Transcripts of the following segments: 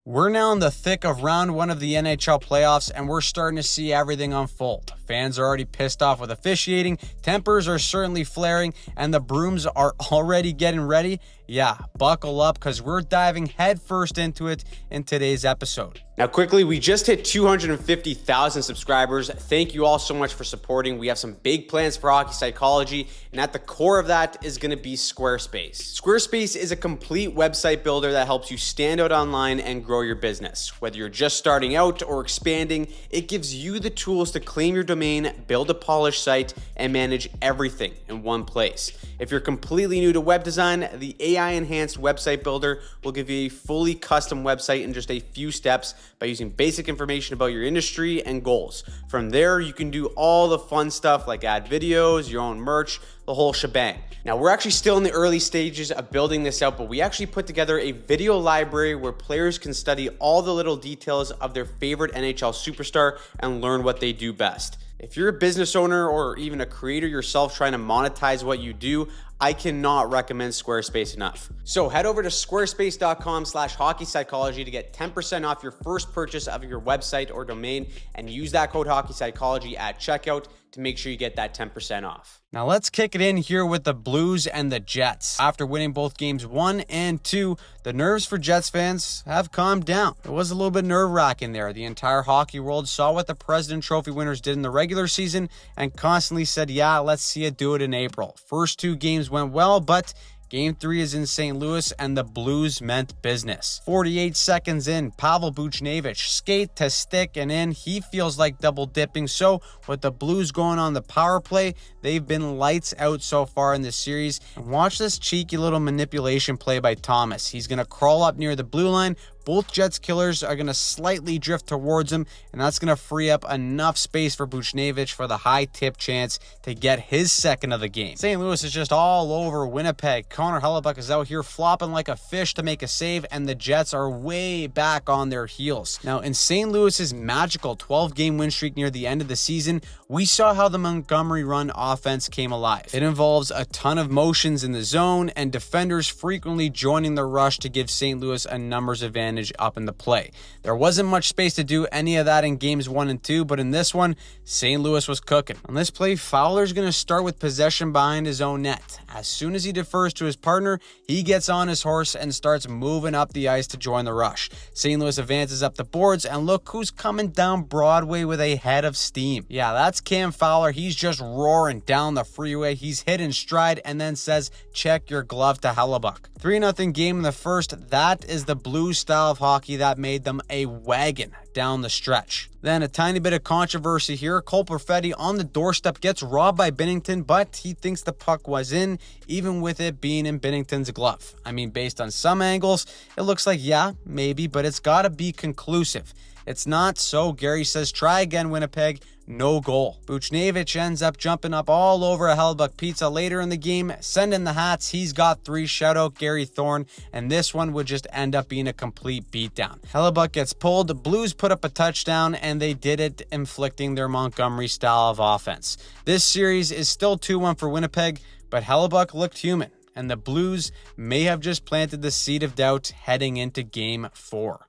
We're now in the thick of round one of the NHL playoffs, and we're starting to see everything unfold. Fans are already pissed off with officiating, tempers are certainly flaring, and the brooms are already getting ready. Yeah, buckle up because we're diving headfirst into it in today's episode. Now quickly, we just hit 250,000 subscribers. Thank you all so much for supporting. We have some big plans for hockey psychology, and at the core of that is going to be Squarespace. Squarespace is a complete website builder that helps you stand out online and grow your business. Whether you're just starting out or expanding, it gives you the tools to claim your domain, build a polished site, and manage everything in one place. If you're completely new to web design, the AI-enhanced website builder will give you a fully custom website in just a few steps by using basic information about your industry and goals. From there, you can do all the fun stuff like add videos, your own merch, the whole shebang. Now, we're actually still in the early stages of building this out, but we actually put together a video library where players can study all the little details of their favorite NHL superstar and learn what they do best. If you're a business owner or even a creator yourself trying to monetize what you do, I cannot recommend Squarespace enough. So head over to squarespace.com/hockey psychology to get 10% off your first purchase of your website or domain, and use that code hockey psychology at checkout to make sure you get that 10% off. Now let's kick it in here with the Blues and the Jets. After winning both games 1 and 2, the nerves for Jets fans have calmed down. It was a little bit nerve-wracking there. The entire hockey world saw what the President Trophy winners did in the regular season and constantly said, yeah, let's see it do it in April. First 2 games went well, but Game 3 is in St. Louis, and the Blues meant business. 48 seconds in, Pavel Buchnevich skate to stick and in. He feels like double dipping. So with the Blues going on the power play, they've been lights out so far in this series. And watch this cheeky little manipulation play by Thomas. He's going to crawl up near the blue line. Both Jets killers are going to slightly drift towards him, and that's going to free up enough space for Buchnevich for the high tip chance to get his second of the game. St. Louis is just all over Winnipeg. Connor Hellebuyck is out here flopping like a fish to make a save, and the Jets are way back on their heels. Now, in St. Louis's magical 12-game win streak near the end of the season, we saw how the Montgomery run offense came alive. It involves a ton of motions in the zone and defenders frequently joining the rush to give St. Louis a numbers advantage up in the play. There wasn't much space to do any of that in games 1 and 2, but in this one, St. Louis was cooking. On this play, Fowler's going to start with possession behind his own net. As soon as he defers to his partner, he gets on his horse and starts moving up the ice to join the rush. St. Louis advances up the boards, and look who's coming down Broadway with a head of steam. Yeah, that's Cam Fowler. He's just roaring down the freeway. He's hit in stride and then says, check your glove to Hellebuyck. 3-0 game in the first. That is the Blues style of hockey that made them a wagon down the stretch. Then a tiny bit of controversy here. Cole Perfetti on the doorstep gets robbed by Binnington, but he thinks the puck was in, even with it being in Binnington's glove. I mean, based on some angles, it looks like, yeah, maybe, but it's got to be conclusive. It's not, so Gary says, try again, Winnipeg. No goal. Buchnevich ends up jumping up all over a Hellebuyck pizza later in the game, sending the hats. He's got 3. Shout out Gary Thorne, and this one would just end up being a complete beatdown. Hellebuyck gets pulled, the Blues put up a touchdown, and they did it, inflicting their Montgomery style of offense. This series is still 2-1 for Winnipeg, but Hellebuyck looked human, and the Blues may have just planted the seed of doubt heading into Game 4.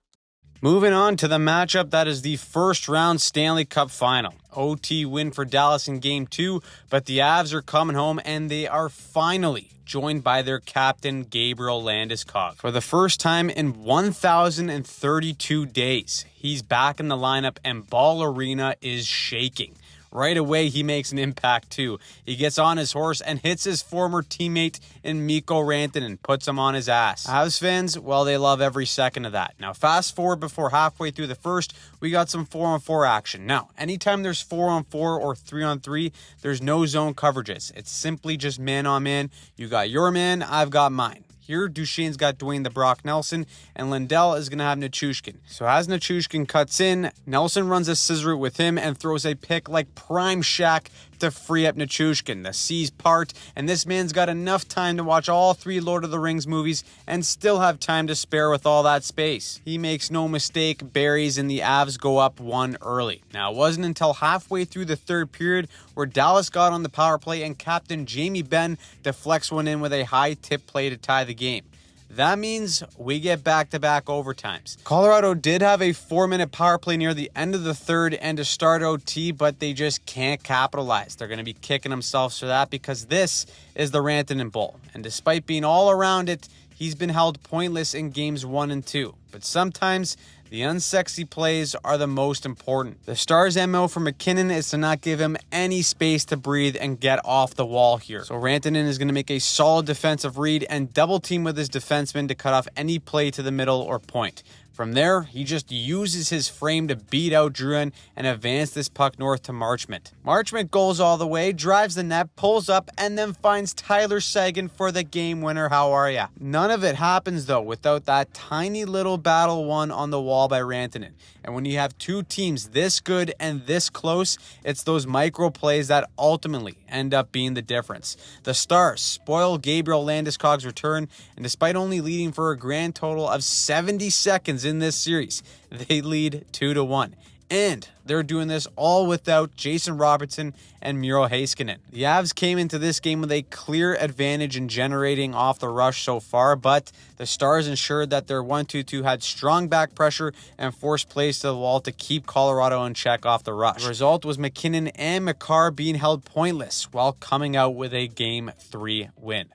Moving on to the matchup that is the first round Stanley Cup final. OT win for Dallas in Game 2, but the Avs are coming home and they are finally joined by their captain, Gabriel Landeskog. For the first time in 1,032 days, he's back in the lineup and Ball Arena is shaking. Right away, he makes an impact too. He gets on his horse and hits his former teammate in Mikko Rantanen and puts him on his ass. Avs fans, well, they love every second of that. Now, fast forward before halfway through the first, we got some 4-on-4 action. Now, anytime there's 4-on-4 or 3-on-3, there's no zone coverages. It's simply just man-on-man. You got your man, I've got mine. Here, Duchene's got Dwayne the Brock Nelson, and Lindell is going to have Nichushkin. So as Nichushkin cuts in, Nelson runs a scissor with him and throws a pick like prime Shaq to free up Nichushkin. The seas part, and this man's got enough time to watch all 3 Lord of the Rings movies and still have time to spare with all that space. He makes no mistake, buries, and the Avs go up 1 early. Now, it wasn't until halfway through the third period where Dallas got on the power play and Captain Jamie Benn deflects one in with a high tip play to tie the game. That means we get back-to-back overtimes. Colorado did have a 4-minute power play near the end of the third and to start OT, but they just can't capitalize. They're going to be kicking themselves for that because this is the Rantanen Bowl. And despite being all around it, he's been held pointless in games 1 and 2. But sometimes the unsexy plays are the most important. The Stars' MO for McKinnon is to not give him any space to breathe and get off the wall here. So Rantanen is going to make a solid defensive read and double team with his defenseman to cut off any play to the middle or point. From there, he just uses his frame to beat out Drouin and advance this puck north to Marchment. Marchment goes all the way, drives the net, pulls up, and then finds Tyler Seguin for the game winner. How are ya? None of it happens, though, without that tiny little battle won on the wall by Rantanen. And when you have two teams this good and this close, it's those micro plays that ultimately end up being the difference. The Stars spoil Gabriel Landeskog's return, and despite only leading for a grand total of 70 seconds in this series, they lead 2-1. And they're doing this all without Jason Robertson and Miro Heiskanen. The Avs came into this game with a clear advantage in generating off the rush so far, but the Stars ensured that their 1-2-2 had strong back pressure and forced plays to the wall to keep Colorado in check off the rush. The result was McKinnon and Makar being held pointless while coming out with a Game 3 win.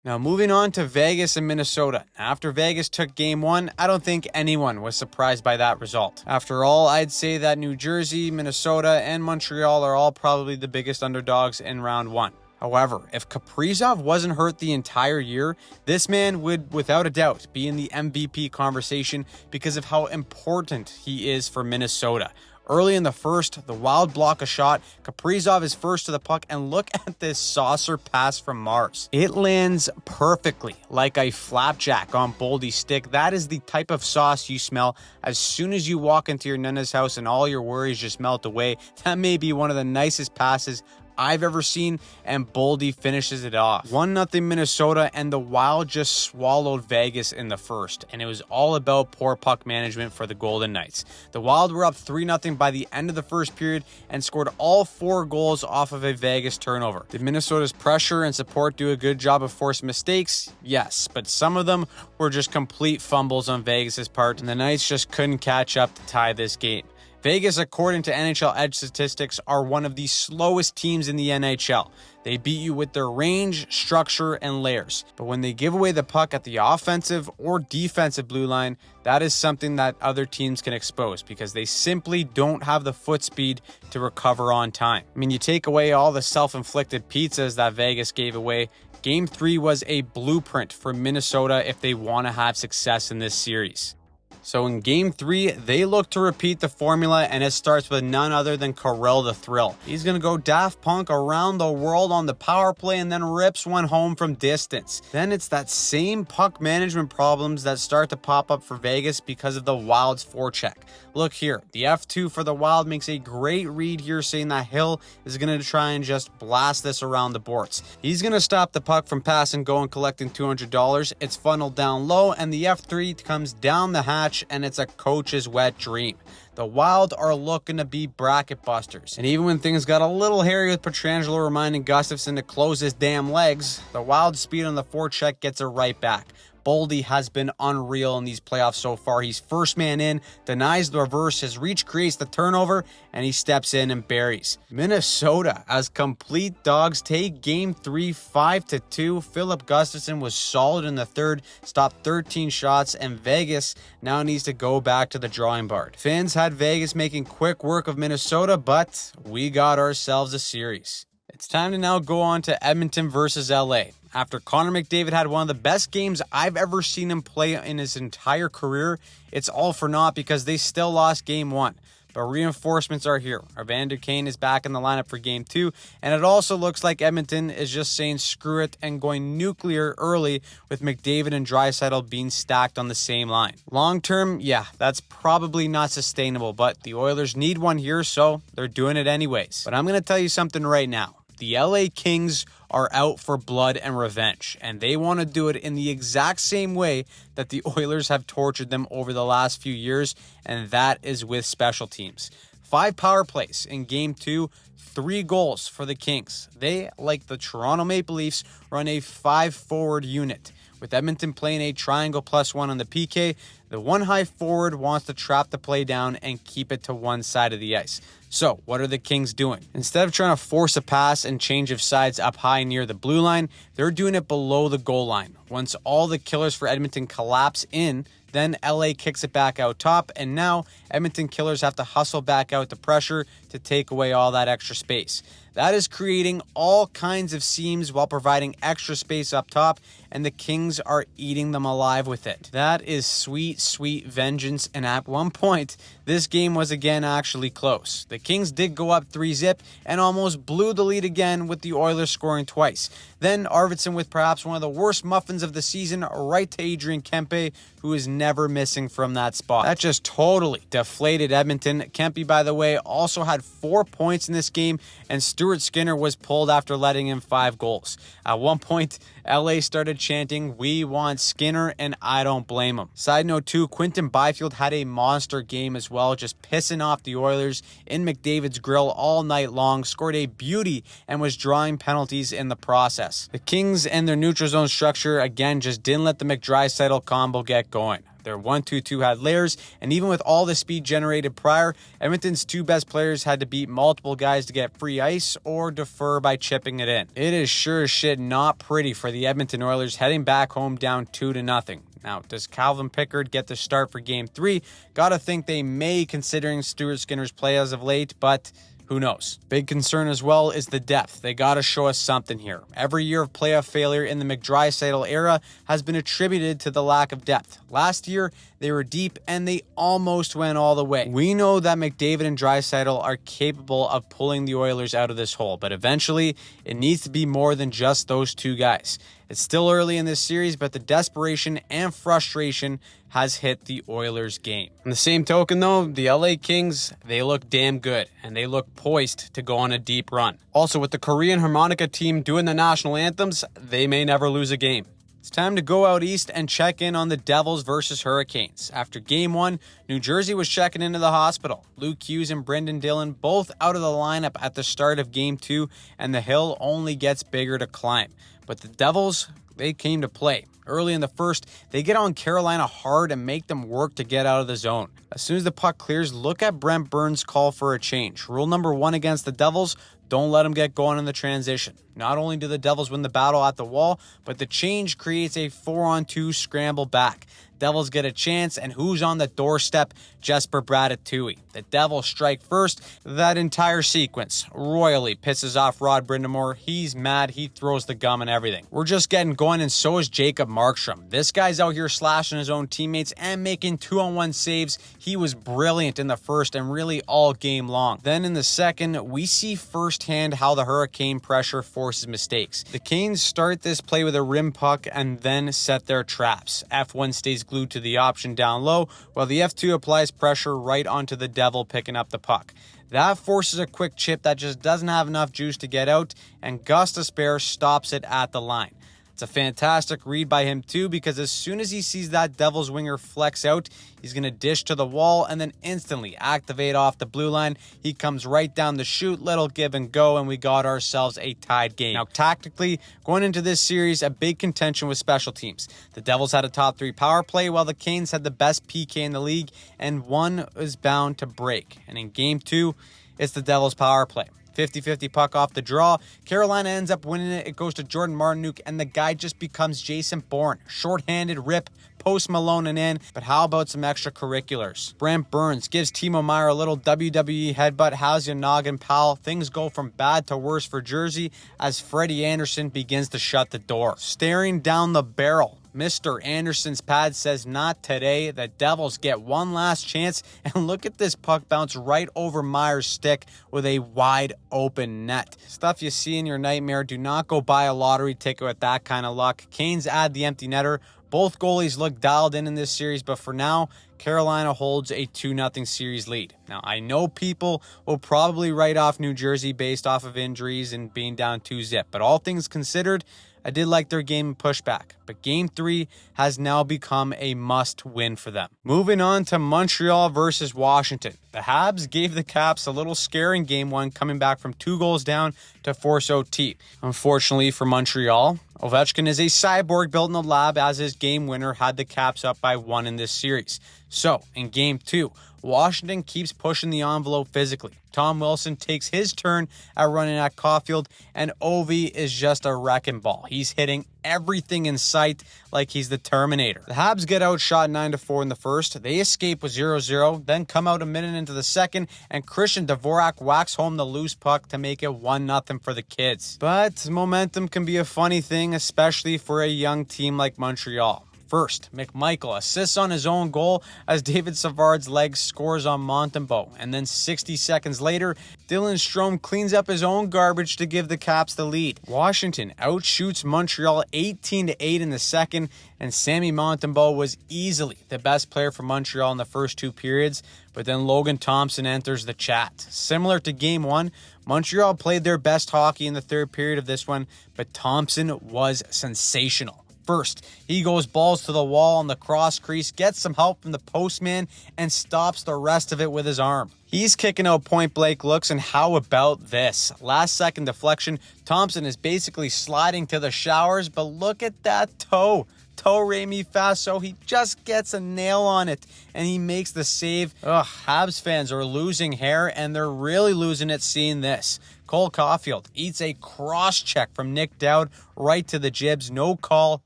Now, moving on to Vegas and Minnesota. After Vegas took Game 1, I don't think anyone was surprised by that result. After all, I'd say that New Jersey, Minnesota, and Montreal are all probably the biggest underdogs in Round 1. However, if Kaprizov wasn't hurt the entire year, this man would, without a doubt, be in the MVP conversation because of how important he is for Minnesota. Early in the first, the Wild block a shot. Kaprizov is first to the puck, and look at this saucer pass from Mars. It lands perfectly, like a flapjack on Boldy's stick. That is the type of sauce you smell as soon as you walk into your Nana's house and all your worries just melt away. That may be one of the nicest passes I've ever seen, and Boldy finishes it off. 1-0 Minnesota, and the Wild just swallowed Vegas in the first, and it was all about poor puck management for the Golden Knights. The Wild were up 3-0 by the end of the first period and scored all 4 goals off of a Vegas turnover. Did Minnesota's pressure and support do a good job of forcing mistakes? Yes, but some of them were just complete fumbles on Vegas's part, and the Knights just couldn't catch up to tie this game. Vegas, according to NHL Edge statistics, are one of the slowest teams in the NHL. They beat you with their range, structure, and layers. But when they give away the puck at the offensive or defensive blue line, that is something that other teams can expose because they simply don't have the foot speed to recover on time. I mean, you take away all the self-inflicted pizzas that Vegas gave away, Game 3 was a blueprint for Minnesota if they want to have success in this series. So in Game 3, they look to repeat the formula, and it starts with none other than Kirill the Thrill. He's going to go Daft Punk around the world on the power play and then rips one home from distance. Then it's that same puck management problems that start to pop up for Vegas because of the Wild's forecheck. Look here, the F2 for the Wild makes a great read here saying that Hill is going to try and just blast this around the boards. He's going to stop the puck from pass and go and collecting $200. It's funneled down low, and the F3 comes down the hatch, and it's a coach's wet dream. The Wild are looking to be bracket busters. And even when things got a little hairy with Pietrangelo reminding Gustafsson to close his damn legs, the Wild speed on the forecheck gets it right back. Boldy has been unreal in these playoffs so far. He's first man in, denies the reverse, his reach creates the turnover, and he steps in and buries. Minnesota, as complete dogs, take Game 3 5-2. Philip Gustafsson was solid in the third, stopped 13 shots, and Vegas now needs to go back to the drawing board. Fans had Vegas making quick work of Minnesota, but we got ourselves a series. It's time to now go on to Edmonton versus LA. After Connor McDavid had one of the best games I've ever seen him play in his entire career, it's all for naught because they still lost Game 1. But reinforcements are here. Evander Kane is back in the lineup for Game 2, and it also looks like Edmonton is just saying screw it and going nuclear early with McDavid and Draisaitl being stacked on the same line. Long term, yeah, that's probably not sustainable, but the Oilers need one here, so they're doing it anyways. But I'm going to tell you something right now. The LA Kings are out for blood and revenge, and they want to do it in the exact same way that the Oilers have tortured them over the last few years, and that is with special teams. 5 power plays in Game 2, 3 goals for the Kings. They, like the Toronto Maple Leafs, run a 5-forward unit. With Edmonton playing a triangle +1 on the PK, the one high forward wants to trap the play down and keep it to one side of the ice. So, what are the Kings doing? Instead of trying to force a pass and change of sides up high near the blue line, they're doing it below the goal line. Once all the killers for Edmonton collapse in, then LA kicks it back out top, and now Edmonton killers have to hustle back out the pressure to take away all that extra space. That is creating all kinds of seams while providing extra space up top, and the Kings are eating them alive with it. That is sweet, sweet vengeance, and at one point, this game was again actually close. The Kings did go up 3-0 and almost blew the lead again with the Oilers scoring twice. Then Arvidsson with perhaps one of the worst muffins of the season right to Adrian Kempe, who is never missing from that spot. That just totally deflated Edmonton. Kempe, by the way, also had 4 points in this game, and Stuart Skinner was pulled after letting in 5 goals. At one point, LA started chanting, "We want Skinner," and I don't blame them. Side note too, Quinton Byfield had a monster game as well, just pissing off the Oilers in McDavid's grill all night long, scored a beauty, and was drawing penalties in the process. The Kings and their neutral zone structure, again, just didn't let the McDrysdale combo get going. Their 1-2-2 had layers, and even with all the speed generated prior, Edmonton's 2 best players had to beat multiple guys to get free ice or defer by chipping it in. It is sure as shit not pretty for the Edmonton Oilers heading back home down 2-0. Now, does Calvin Pickard get the start for Game 3? Gotta think they may, considering Stuart Skinner's play as of late, but who knows? Big concern as well is the depth. They got to show us something here. Every year of playoff failure in the McDrysdale era has been attributed to the lack of depth. Last year, they were deep and they almost went all the way. We know that McDavid and Draisaitl are capable of pulling the Oilers out of this hole, but eventually it needs to be more than just those 2 guys. It's still early in this series, but the desperation and frustration has hit the Oilers game. On the same token though, the LA Kings, they look damn good and they look poised to go on a deep run. Also, with the Korean harmonica team doing the national anthems, they may never lose a game. It's time to go out east and check in on the Devils versus Hurricanes. After Game 1, New Jersey was checking into the hospital. Luke Hughes and Brendan Dillon both out of the lineup at the start of Game 2, and the hill only gets bigger to climb. But the Devils, they came to play. Early in the first, they get on Carolina hard and make them work to get out of the zone. As soon as the puck clears, look at Brent Burns' call for a change. Rule number 1 against the Devils, don't let them get going in the transition. Not only do the Devils win the battle at the wall, but the change creates a 4-on-2 scramble back. Devils get a chance, and who's on the doorstep? Jesper Bradatui. The Devils strike first. That entire sequence royally pisses off Rod Brindamore. He's mad. He throws the gum and everything. We're just getting going, and so is Jacob Markstrom. This guy's out here slashing his own teammates and making 2-on-1 saves. He was brilliant in the first and really all game long. Then in the second, we see firsthand how the Hurricane pressure forces mistakes. The Canes start this play with a rim puck and then set their traps. F1 stays glued to the option down low, while the F2 applies pressure right onto the Devil picking up the puck. That forces a quick chip that just doesn't have enough juice to get out, and Gus Despair stops it at the line. It's a fantastic read by him too, because as soon as he sees that Devils winger flex out, he's going to dish to the wall and then instantly activate off the blue line. He comes right down the chute, little give and go, and we got ourselves a tied game. Now, tactically, going into this series, a big contention with special teams. The Devils had a top 3 power play, while the Canes had the best PK in the league, and one is bound to break. And in Game 2, it's the Devils' power play. 50-50 puck off the draw. Carolina ends up winning it. It goes to Jordan Martinook, and the guy just becomes Jason Bourne. Short-handed rip, post Malone and in. But how about some extracurriculars? Brent Burns gives Timo Meier a little WWE headbutt. How's your noggin, pal? Things go from bad to worse for Jersey as Freddie Anderson begins to shut the door. Staring down the barrel, Mr. Anderson's pad says not today. The Devils get one last chance, and look at this puck bounce right over Meier's stick with a wide open net. Stuff you see in your nightmare. Do not go buy a lottery ticket with that kind of luck. Canes add the empty netter. Both goalies look dialed in this series, but for now, Carolina holds a 2-0 series lead. Now, I know people will probably write off New Jersey based off of injuries and being down 2-0, but all things considered, I did like their game pushback, but Game 3 has now become a must-win for them. Moving on to Montreal versus Washington. The Habs gave the Caps a little scare in Game 1, coming back from 2 goals down to force OT. Unfortunately for Montreal, Ovechkin is a cyborg built in the lab, as his game winner had the Caps up by 1 in this series. So, in Game 2, Washington keeps pushing the envelope physically. Tom Wilson takes his turn at running at Caulfield, and Ovi is just a wrecking ball. He's hitting everything in sight like he's the Terminator. The Habs get outshot 9-4 in the first. They escape with 0-0, then come out a minute into the second, and Christian Dvorak whacks home the loose puck to make it 1-0 for the kids. But momentum can be a funny thing, especially for a young team like Montreal. First, McMichael assists on his own goal as David Savard's leg scores on Montembeault. And then 60 seconds later, Dylan Strome cleans up his own garbage to give the Caps the lead. Washington outshoots Montreal 18-8 in the second, and Sammy Montembeault was easily the best player for Montreal in the first 2 periods. But then Logan Thompson enters the chat. Similar to Game 1, Montreal played their best hockey in the third period of this one, but Thompson was sensational. First, he goes balls to the wall on the cross crease, gets some help from the postman, and stops the rest of it with his arm. He's kicking out point-blank looks, and how about this? Last second deflection, Thompson is basically sliding to the showers, but look at that toe. Remy Faso, he just gets a nail on it, and he makes the save. Habs fans are losing hair, and they're really losing it seeing this. Cole Caulfield eats a cross-check from Nick Dowd right to the jibs. No call.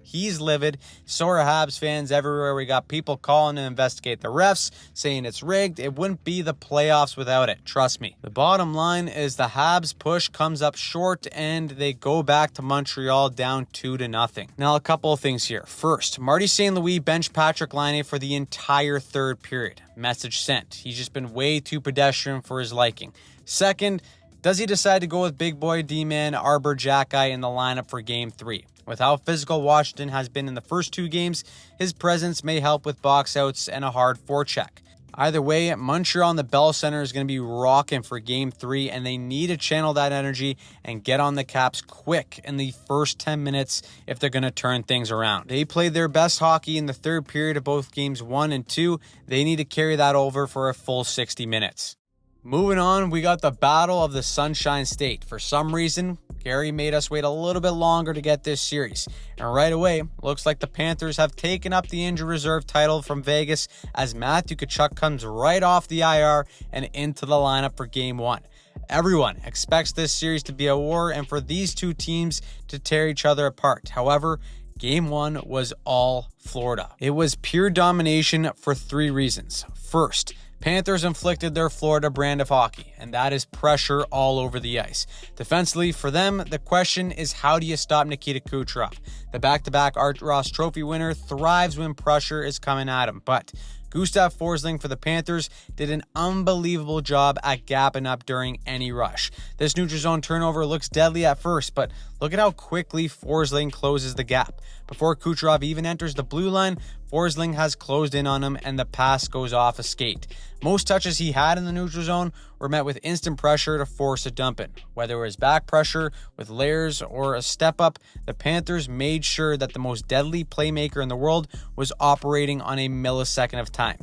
He's livid. So are Habs fans everywhere. We got people calling to investigate the refs, saying it's rigged. It wouldn't be the playoffs without it. Trust me. The bottom line is the Habs push comes up short, and they go back to Montreal down 2-0. Now, a couple of things here. First, Marty St. Louis benched Patrick Laine for the entire third period. Message sent. He's just been way too pedestrian for his liking. Second, does he decide to go with big boy D-man Arbor Jacki in the lineup for Game 3? With how physical Washington has been in the first 2 games, his presence may help with box outs and a hard forecheck. Either way, Montreal in the Bell Center is going to be rocking for Game 3, and they need to channel that energy and get on the Caps quick in the first 10 minutes if they're going to turn things around. They played their best hockey in the third period of both Games 1 and 2. They need to carry that over for a full 60 minutes. Moving on, we got the Battle of the Sunshine State. For some reason, Gary made us wait a little bit longer to get this series. And right away, looks like the Panthers have taken up the injured reserve title from Vegas as Matthew Tkachuk comes right off the IR and into the lineup for Game 1. Everyone expects this series to be a war and for these 2 teams to tear each other apart. However, Game 1 was all Florida. It was pure domination for 3 reasons. First, Panthers inflicted their Florida brand of hockey, and that is pressure all over the ice. Defensively, for them, the question is how do you stop Nikita Kucherov? The back-to-back Art Ross Trophy winner thrives when pressure is coming at him, but Gustav Forsling for the Panthers did an unbelievable job at gapping up during any rush. This neutral zone turnover looks deadly at first, but look at how quickly Forsling closes the gap. Before Kucherov even enters the blue line, Forsling has closed in on him and the pass goes off a skate. Most touches he had in the neutral zone were met with instant pressure to force a dump in. Whether it was back pressure with layers or a step up, the Panthers made sure that the most deadly playmaker in the world was operating on a millisecond of time.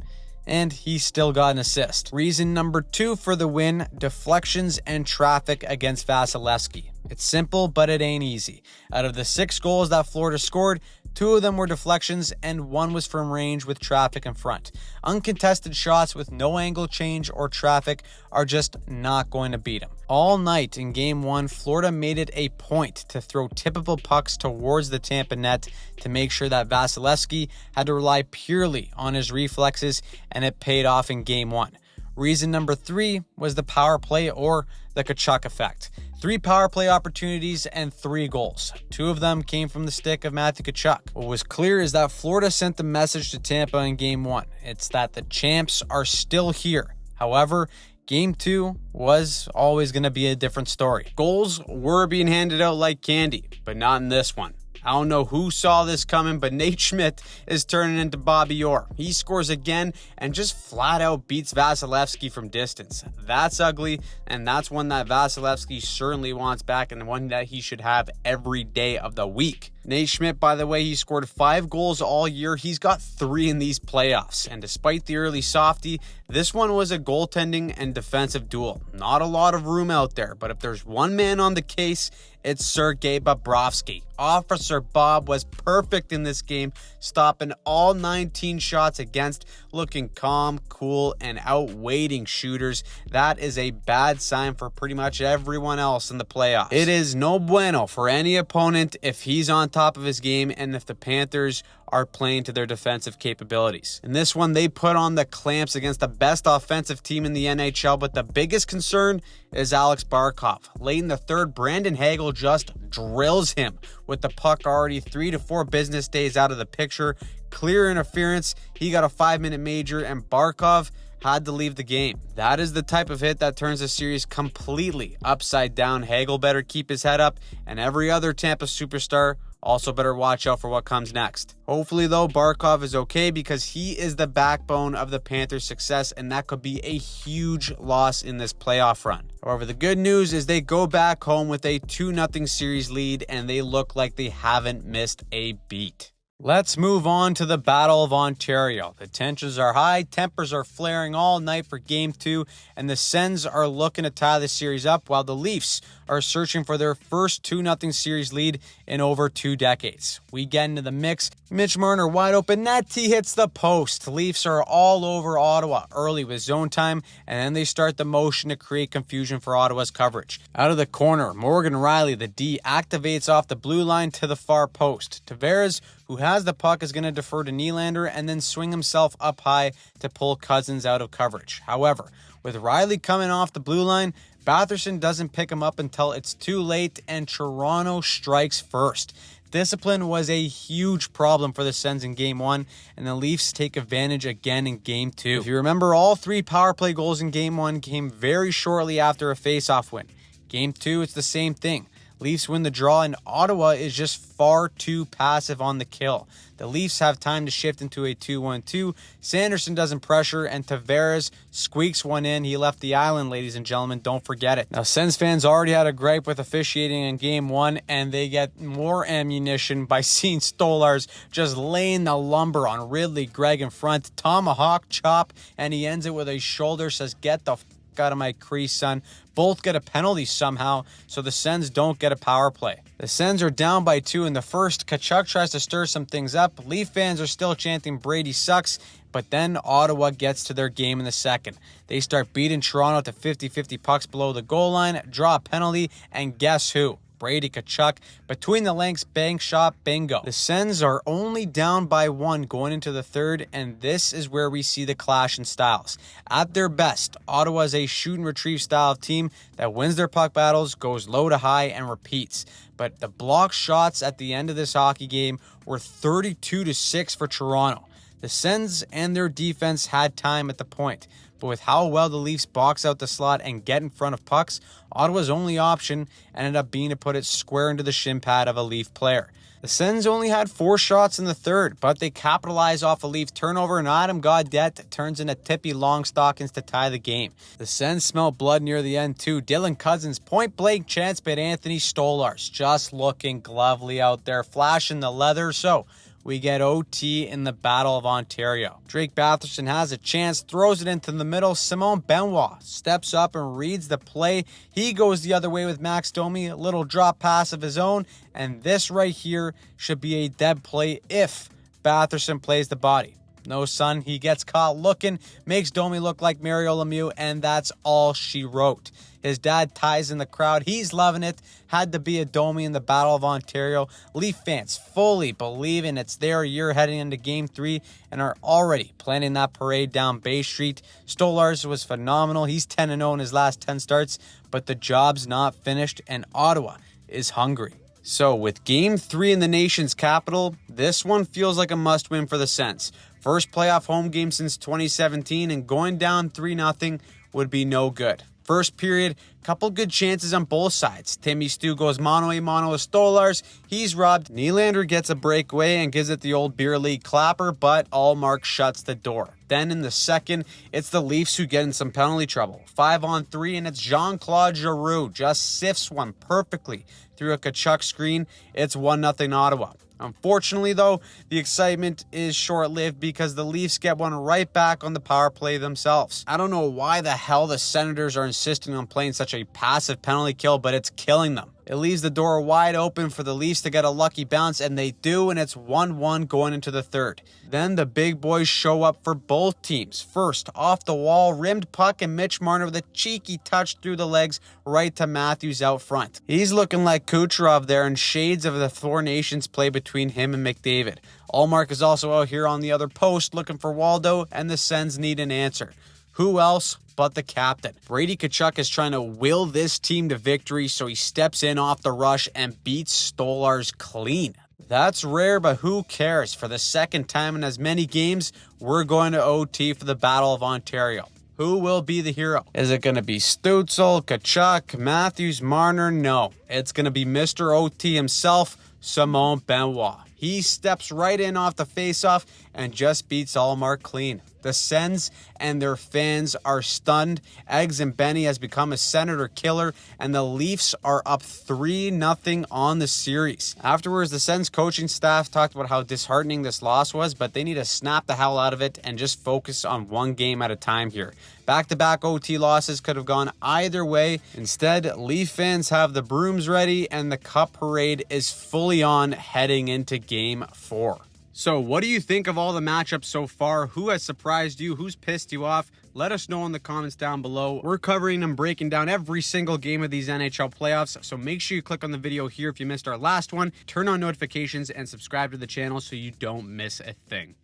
And he still got an assist. Reason number 2 for the win, deflections and traffic against Vasilevsky. It's simple, but it ain't easy. Out of the 6 goals that Florida scored, 2 of them were deflections and 1 was from range with traffic in front. Uncontested shots with no angle change or traffic are just not going to beat them. All night in Game 1, Florida made it a point to throw typical pucks towards the Tampa net to make sure that Vasilevsky had to rely purely on his reflexes, and it paid off in Game 1. Reason number 3 was the power play or the Tkachuk effect. 3 power play opportunities and 3 goals. 2 of them came from the stick of Matthew Tkachuk. What was clear is that Florida sent the message to Tampa in Game 1. It's that the champs are still here. However, Game 2 was always going to be a different story. Goals were being handed out like candy, but not in this one. I don't know who saw this coming, but Nate Schmidt is turning into Bobby Orr. He scores again and just flat out beats Vasilevsky from distance. That's ugly, and that's one that Vasilevsky certainly wants back and one that he should have every day of the week. Nate Schmidt, by the way, he scored 5 goals all year. He's got 3 in these playoffs. And despite the early softie, this one was a goaltending and defensive duel. Not a lot of room out there, but if there's one man on the case, it's Sergei Bobrovsky. Officer Bob was perfect in this game, stopping all 19 shots against, looking calm, cool, and outweighting shooters. That is a bad sign for pretty much everyone else in the playoffs. It is no bueno for any opponent if he's on top of his game and if the Panthers are playing to their defensive capabilities. In this one, they put on the clamps against the best offensive team in the NHL, but the biggest concern is Alex Barkov. Late in the third, Brandon Hagel just drills him with the puck already 3 to 4 business days out of the picture. Clear interference. He got a 5-minute major, and Barkov had to leave the game. That is the type of hit that turns the series completely upside down. Hagel better keep his head up, and every other Tampa superstar also better watch out for what comes next. Hopefully, though, Barkov is okay because he is the backbone of the Panthers' success, and that could be a huge loss in this playoff run. However, the good news is they go back home with a 2-0 series lead, and they look like they haven't missed a beat. Let's move on to the Battle of Ontario. The tensions are high, tempers are flaring all night for Game 2, and the Sens are looking to tie the series up while the Leafs are searching for their first 2-0 series lead in over 2 decades. We get into the mix. Mitch Marner wide open net, he hits the post. Leafs are all over Ottawa early with zone time, and then they start the motion to create confusion for Ottawa's coverage. Out of the corner, Morgan Rielly, the D, activates off the blue line to the far post. Tavares, who has the puck, is going to defer to Nylander and then swing himself up high to pull Cousins out of coverage. However, with Rielly coming off the blue line, Batherson doesn't pick him up until it's too late, and Toronto strikes first. Discipline was a huge problem for the Sens in Game 1, and the Leafs take advantage again in Game 2. If you remember, all 3 power play goals in Game 1 came very shortly after a face-off win. Game 2, it's the same thing. Leafs win the draw, and Ottawa is just far too passive on the kill. The Leafs have time to shift into a 2-1-2. Sanderson doesn't pressure, and Tavares squeaks one in. He left the island, ladies and gentlemen. Don't forget it. Now, Sens fans already had a gripe with officiating in Game 1, and they get more ammunition by seeing Stolarz just laying the lumber on Ridley Gregg in front. Tomahawk chop, and he ends it with a shoulder, says, "Get the out of my crease, son." Both get a penalty somehow, so the Sens don't get a power play. The Sens are down by 2 in the first. Tkachuk tries to stir some things up. Leaf fans are still chanting Brady sucks, but then Ottawa gets to their game in the second. They start beating Toronto to 50-50 pucks below the goal line, draw a penalty, and guess who? Brady Tkachuk, between the legs, bank shot, bingo. The Sens are only down by 1 going into the third, and this is where we see the clash in styles. At their best, Ottawa is a shoot and retrieve style of team that wins their puck battles, goes low to high, and repeats. But the block shots at the end of this hockey game were 32-6 for Toronto. The Sens and their defense had time at the point, but with how well the Leafs box out the slot and get in front of pucks, Ottawa's only option ended up being to put it square into the shin pad of a Leaf player. The Sens only had 4 shots in the third, but they capitalize off a Leaf turnover, and Adam Gaudette turns into Tippy Longstockings to tie the game. The Sens smell blood near the end too. Dylan Cousins point-blank chance, but Anthony Stolarz just looking glovely out there, flashing the leather. So we get OT in the Battle of Ontario. Drake Batherson has a chance, throws it into the middle. Simon Benoit steps up and reads the play. He goes the other way with Max Domi, a little drop pass of his own, and this right here should be a dead play if Batherson plays the body. No, son, he gets caught looking, makes Domi look like Mario Lemieux, and that's all she wrote. His dad ties in the crowd. He's loving it. Had to be a Domi in the Battle of Ontario. Leaf fans fully believing it's their year heading into Game 3 and are already planning that parade down Bay Street. Stolarz was phenomenal. He's 10-0 in his last 10 starts, but the job's not finished, and Ottawa is hungry. So with Game 3 in the nation's capital, this one feels like a must-win for the Sens. First playoff home game since 2017, and going down 3-0 would be no good. First period, couple good chances on both sides. Timmy Stu goes mano-a-mano with Stolars. He's robbed. Nylander gets a breakaway and gives it the old beer league clapper, but Allmark shuts the door. Then in the second, it's the Leafs who get in some penalty trouble. 5-on-3, and it's Jean-Claude Giroux just sifts one perfectly through a Tkachuk screen. It's 1-0 Ottawa. Unfortunately, though, the excitement is short-lived because the Leafs get one right back on the power play themselves. I don't know why the hell the Senators are insisting on playing such a passive penalty kill, but it's killing them. It leaves the door wide open for the Leafs to get a lucky bounce, and they do, and it's 1-1 going into the third. Then the big boys show up for both teams. First, off the wall, rimmed puck, and Mitch Marner with a cheeky touch through the legs right to Matthews out front. He's looking like Kucherov there, and shades of the Four Nations play between him and McDavid. Allmark is also out here on the other post looking for Waldo, and the Sens need an answer. Who else but the captain? Brady Tkachuk is trying to will this team to victory, so he steps in off the rush and beats Stolars clean. That's rare, but who cares? For the second time in as many games, we're going to OT for the Battle of Ontario. Who will be the hero? Is it going to be Stützle, Tkachuk, Matthews, Marner? No. It's going to be Mr. OT himself, Simon Benoit. He steps right in off the faceoff and just beats Allmark clean. The Sens and their fans are stunned. Eggs and Benny has become a Senator killer, and the Leafs are up 3-0 on the series. Afterwards, the Sens coaching staff talked about how disheartening this loss was, but they need to snap the hell out of it and just focus on one game at a time here. Back-to-back OT losses could have gone either way. Instead, Leaf fans have the brooms ready, and the Cup parade is fully on heading into Game 4. So what do you think of all the matchups so far? Who has surprised you? Who's pissed you off? Let us know in the comments down below. We're covering and breaking down every single game of these NHL playoffs, so make sure you click on the video here if you missed our last one, turn on notifications, and subscribe to the channel so you don't miss a thing.